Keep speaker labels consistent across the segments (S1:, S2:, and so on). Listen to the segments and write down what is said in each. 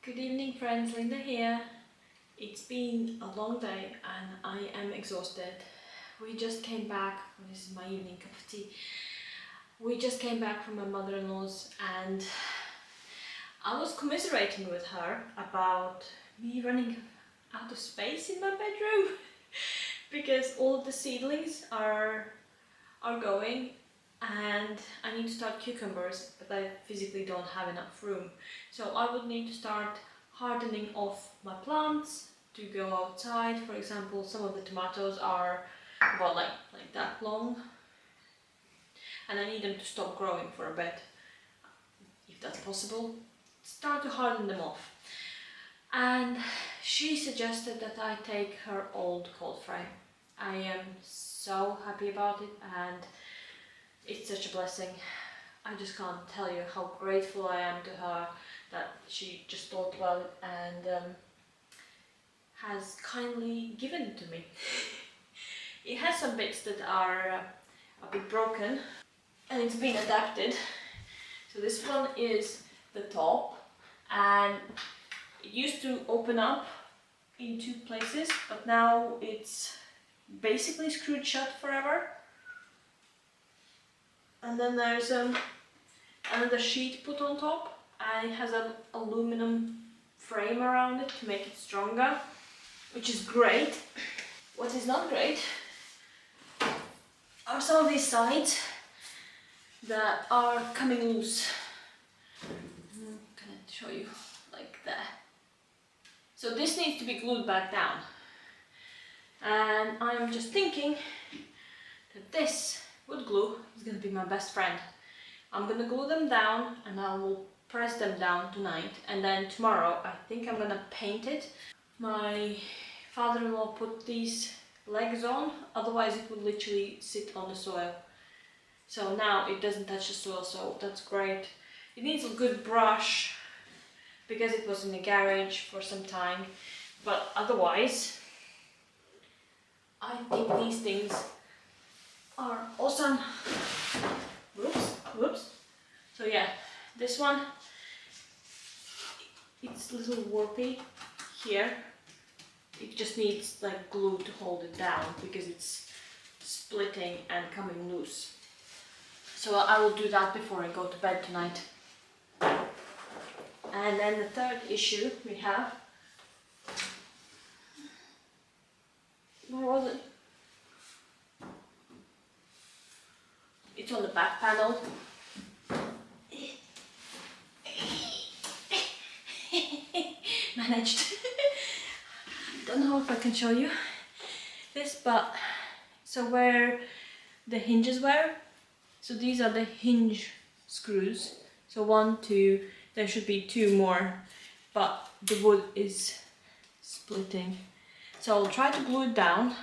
S1: Good evening friends, Linda here. It's been a long day and I am exhausted. We just came back, this is my evening cup of tea. We just came back from my mother-in-law's and I was commiserating with her about me running out of space in my bedroom because all of the seedlings are going and I need to start cucumbers, but I physically don't have enough room. So I would need to start hardening off my plants to go outside. For example, some of the tomatoes are about like that long and I need them to stop growing for a bit, if that's possible. Start to harden them off. And she suggested that I take her old cold frame. I am so happy about it and it's such a blessing. I just can't tell you how grateful I am to her that she just thought well and has kindly given it to me. It has some bits that are a bit broken and it's been adapted. So this one is the top and it used to open up in two places, but now it's basically screwed shut forever. And then there's another sheet put on top and it has an aluminum frame around it to make it stronger, which is great. What is not great are some of these sides that are coming loose. Can I show you like that? So this needs to be glued back down. And I'm just thinking that this wood glue is going to be my best friend. I'm going to glue them down and I will press them down tonight, and then tomorrow I think I'm going to paint it. My father-in-law put these legs on, otherwise it would literally sit on the soil. So now it doesn't touch the soil, so that's great. It needs a good brush because it was in the garage for some time, but otherwise I think these things are awesome. Whoops. So yeah, this one, it's a little warpy here. It just needs like glue to hold it down because it's splitting and coming loose. So I will do that before I go to bed tonight. And then the third issue we have, where was it? It's on the back panel. Managed. Don't know if I can show you this, but so where the hinges were, so these are the hinge screws. So 1, 2, there should be 2 more, but the wood is splitting. So I'll try to glue it down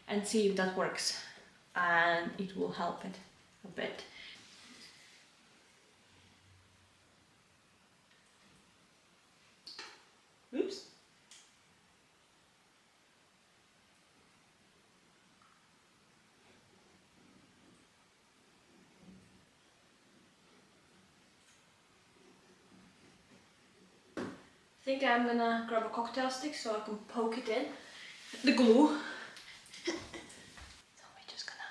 S1: and see if that works, and it will help it a bit. Oops. I think I'm gonna grab a cocktail stick so I can poke it in the glue. So we're just gonna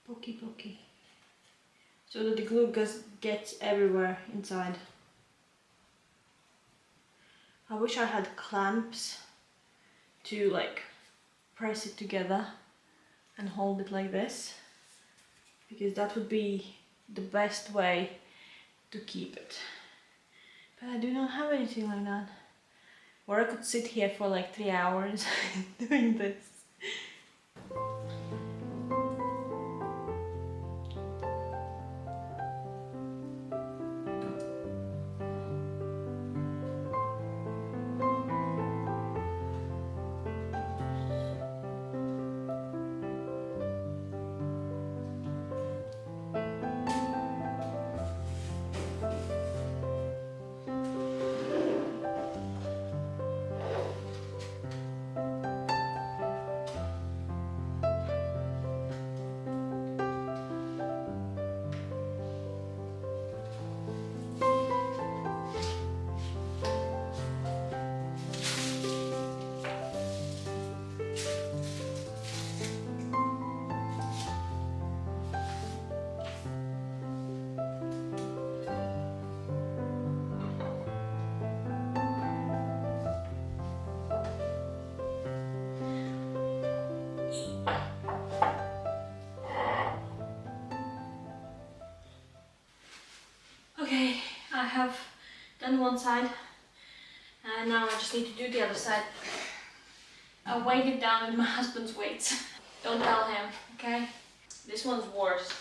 S1: pokey so that the glue gets everywhere inside. I wish I had clamps to like press it together and hold it like this, because that would be the best way to keep it. But I do not have anything like that. Or I could sit here for like 3 hours doing this. have done one side and now I just need to do the other side. I weighed it down with my husband's weights. Don't tell him, okay? This one's worse.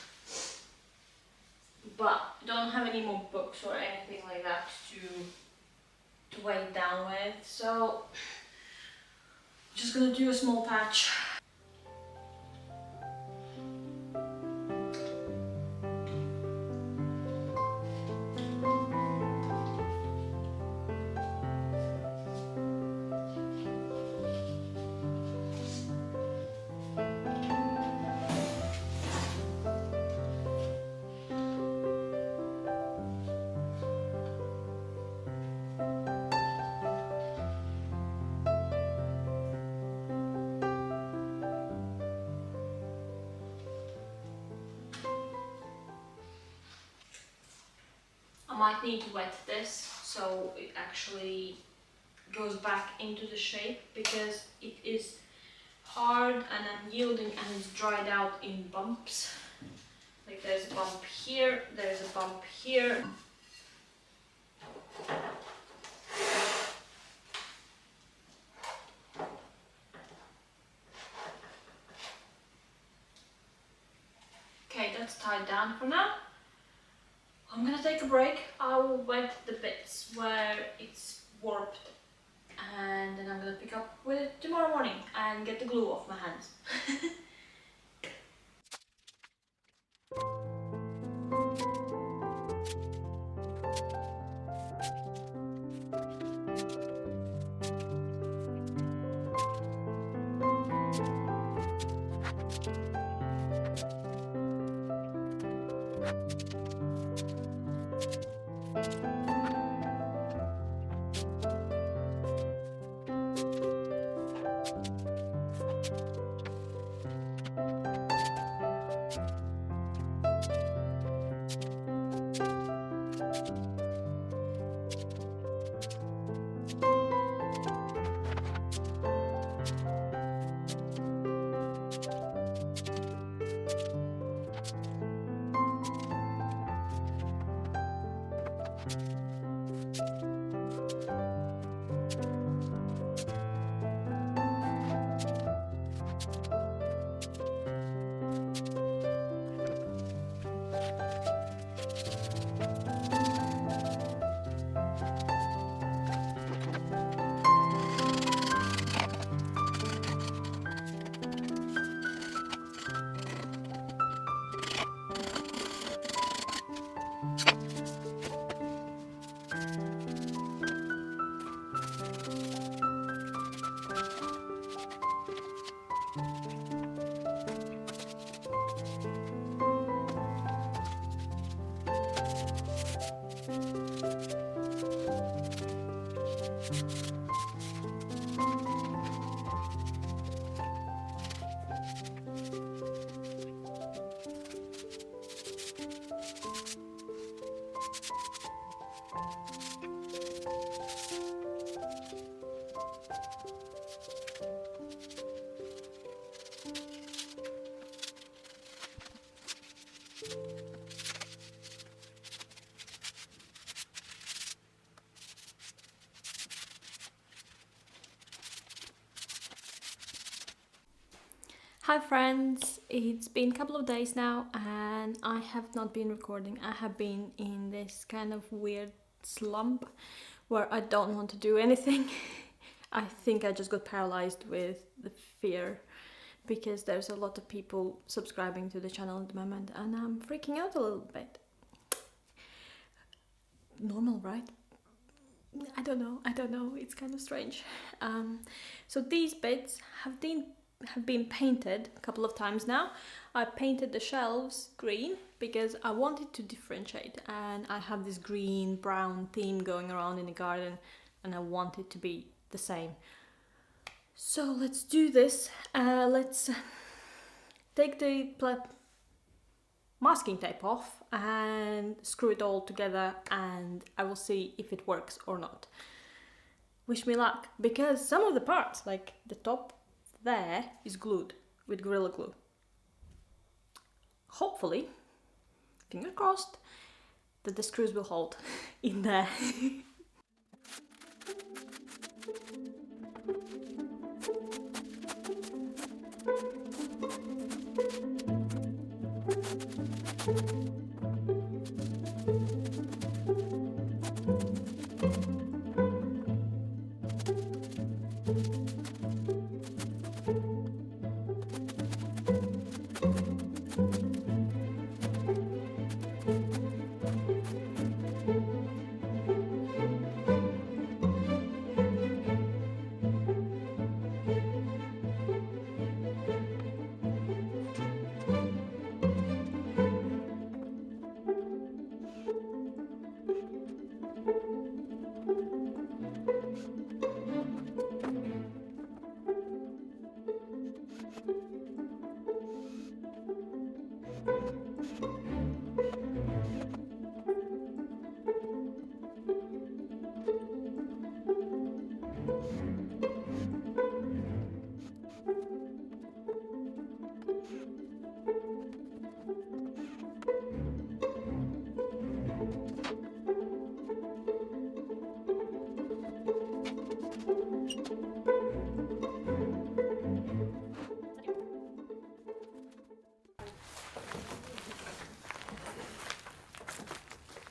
S1: But I don't have any more books or anything like that to weigh it down with. So I'm just gonna do a small patch. I might need to wet this so it actually goes back into the shape, because it is hard and unyielding and it's dried out in bumps. Like there's a bump here, there's a bump here. Okay, that's tied down for now. I'm gonna take a break. I will wet the bits where it's warped and then I'm gonna pick up with it tomorrow morning and get the glue off my hands. Hi friends, it's been a couple of days now and I have not been recording. I have been in this kind of weird slump where I don't want to do anything. I think I just got paralyzed with the fear because there's a lot of people subscribing to the channel at the moment and I'm freaking out a little bit. Normal, right? I don't know, it's kind of strange. So these bits have been painted a couple of times now. I painted the shelves green because I wanted to differentiate, and I have this green brown theme going around in the garden and I want it to be the same. So let's do this. Let's take the masking tape off and screw it all together and I will see if it works or not. Wish me luck, because some of the parts, like the top there, is glued with Gorilla Glue. Hopefully, finger crossed, that the screws will hold in there.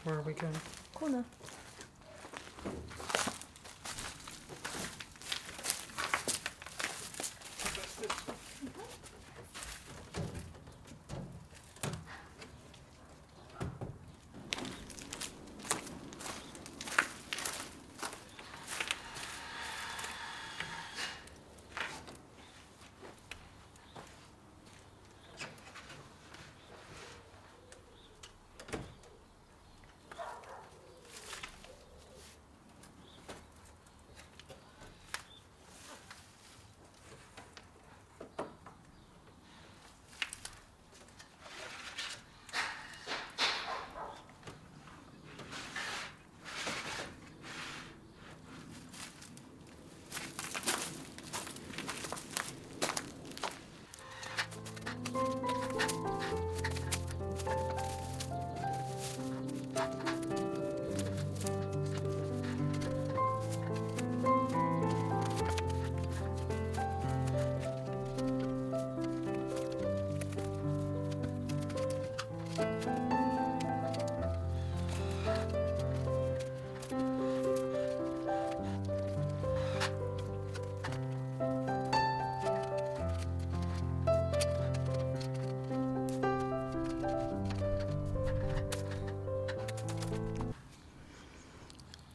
S2: Where are we going?
S1: Corner.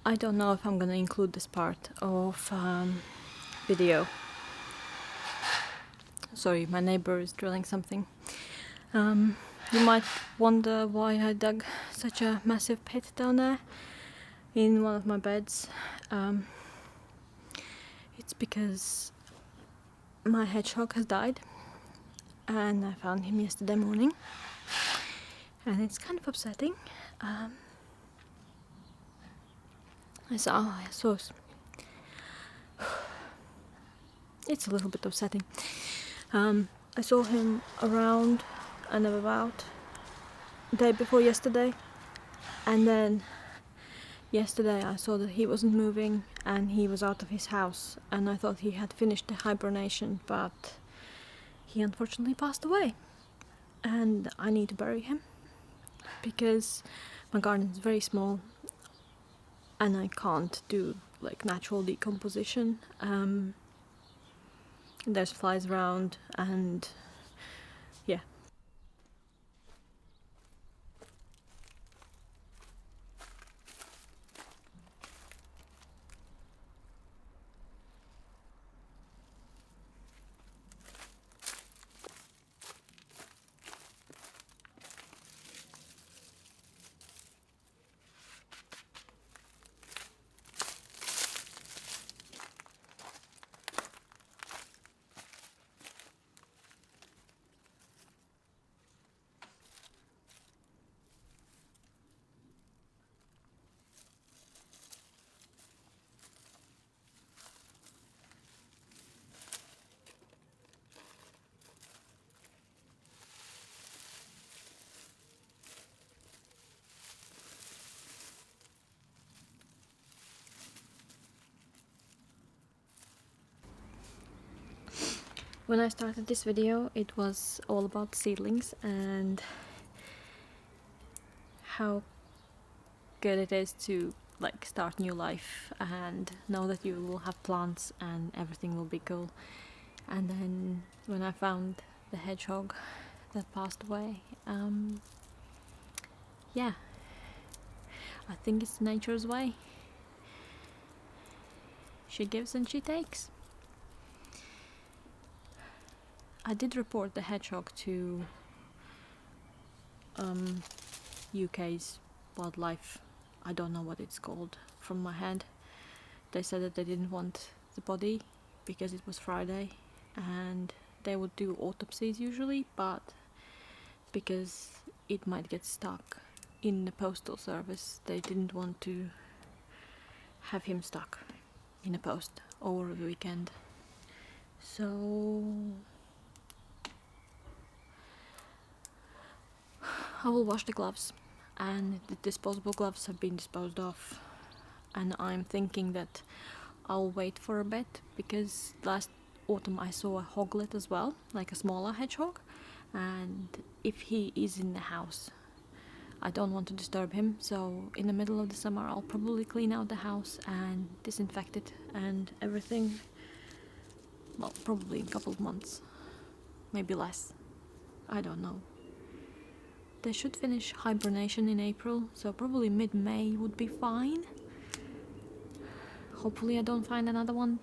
S1: I don't know if I'm gonna include this part of video. Sorry, my neighbor is drilling something. You might wonder why I dug such a massive pit down there in one of my beds. It's because my hedgehog has died, and I found him yesterday morning, and it's kind of upsetting. It's a little bit upsetting. I saw him around and about day before yesterday, and then yesterday I saw that he wasn't moving and he was out of his house, and I thought he had finished the hibernation, but he unfortunately passed away, and I need to bury him because my garden is very small and I can't do like natural decomposition. There's flies around, and yeah. When I started this video, it was all about seedlings and how good it is to like start new life and know that you will have plants and everything will be cool. And then when I found the hedgehog that passed away, yeah, I think it's nature's way. She gives and she takes. I did report the hedgehog to UK's wildlife. I don't know what it's called from my head. They said that they didn't want the body because it was Friday and they would do autopsies usually, but because it might get stuck in the postal service, they didn't want to have him stuck in a post over the weekend. So I will wash the gloves, and the disposable gloves have been disposed of, and I'm thinking that I'll wait for a bit because last autumn I saw a hoglet as well, like a smaller hedgehog, and if he is in the house I don't want to disturb him, so in the middle of the summer I'll probably clean out the house and disinfect it and everything. Well, probably in a couple of months, maybe less, I don't know. They should finish hibernation in April, so probably mid-May would be fine. Hopefully I don't find another one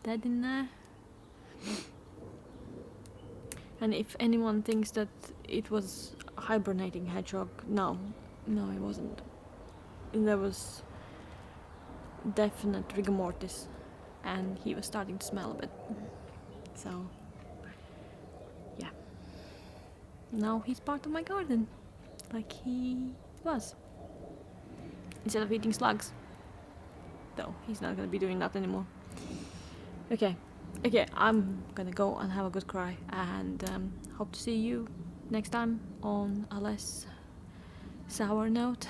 S1: dead in there. And if anyone thinks that it was a hibernating hedgehog, no, it wasn't. There was definite rigor mortis and he was starting to smell a bit. So, yeah. Now he's part of my garden, like he was. Instead of eating slugs. Though, he's not gonna be doing that anymore. Okay, I'm gonna go and have a good cry and hope to see you next time on a less sour note.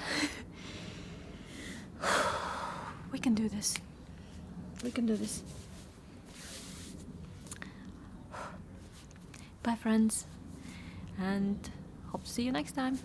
S1: We can do this. We can do this. Bye friends, and hope to see you next time.